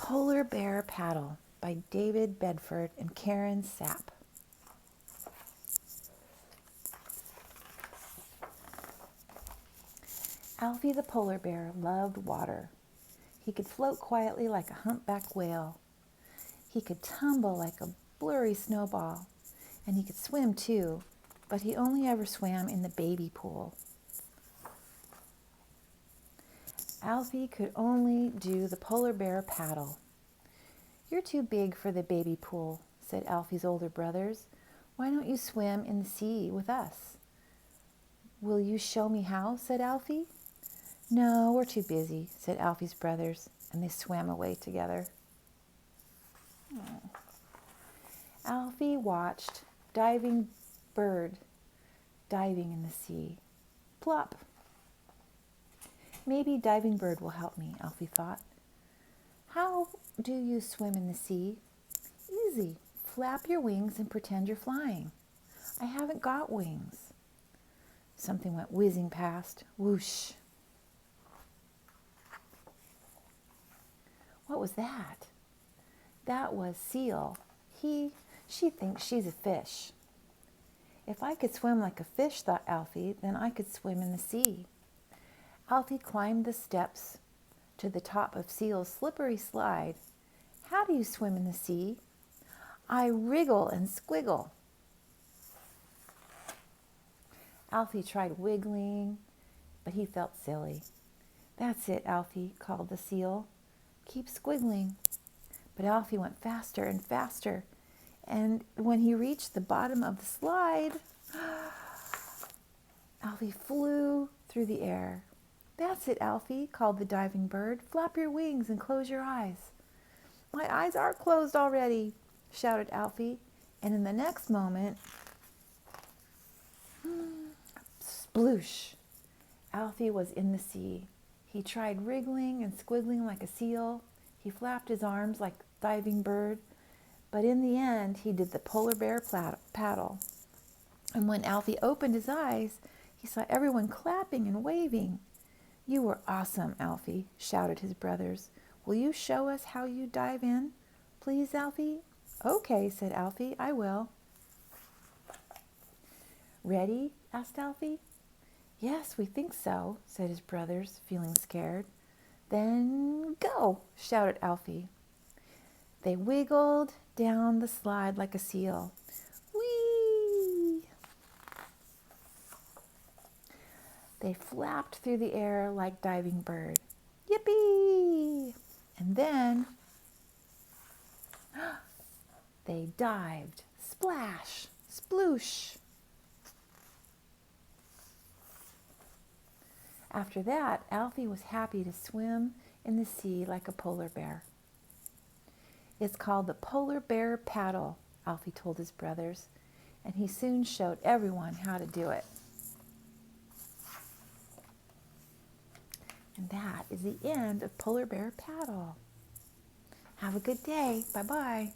Polar Bear Paddle by David Bedford and Karen Sapp. Alfie the polar bear loved water. He could float quietly like a humpback whale. He could tumble like a blurry snowball. And he could swim too, but he only ever swam in the baby pool. Alfie could only do the polar bear paddle. "You're too big for the baby pool," said Alfie's older brothers. "Why don't you swim in the sea with us?" "Will you show me how?" said Alfie. "No, we're too busy," said Alfie's brothers, and they swam away together. Alfie watched diving bird diving in the sea. Plop! "Maybe diving bird will help me," Alfie thought. "How do you swim in the sea?" "Easy. Flap your wings and pretend you're flying." "I haven't got wings." Something went whizzing past. Whoosh! What was that? That was Seal. She thinks she's a fish. "If I could swim like a fish," thought Alfie, "then I could swim in the sea." Alfie climbed the steps to the top of Seal's slippery slide. "How do you swim in the sea?" "I wriggle and squiggle." Alfie tried wiggling, but he felt silly. "That's it, Alfie," called the Seal. "Keep squiggling." But Alfie went faster and faster, and when he reached the bottom of the slide, Alfie flew through the air. "That's it, Alfie," called the diving bird. "Flap your wings and close your eyes." "My eyes are closed already," shouted Alfie, and in the next moment, sploosh! Alfie was in the sea. He tried wriggling and squiggling like a seal. He flapped his arms like a diving bird. But in the end, he did the polar bear paddle. And when Alfie opened his eyes, he saw everyone clapping and waving. "You were awesome, Alfie," shouted his brothers. "Will you show us how you dive in? Please, Alfie?" "Okay," said Alfie, "I will." "Ready?" asked Alfie. "Yes, we think so," said his brothers, feeling scared. "Then go," shouted Alfie. They wiggled down the slide like a seal. Whee! They flapped through the air like diving bird. Yippee! And then they dived. Splash! Sploosh! After that, Alfie was happy to swim in the sea like a polar bear. "It's called the polar bear paddle," Alfie told his brothers, and he soon showed everyone how to do it. And that is the end of Polar Bear Paddle. Have a good day. Bye-bye.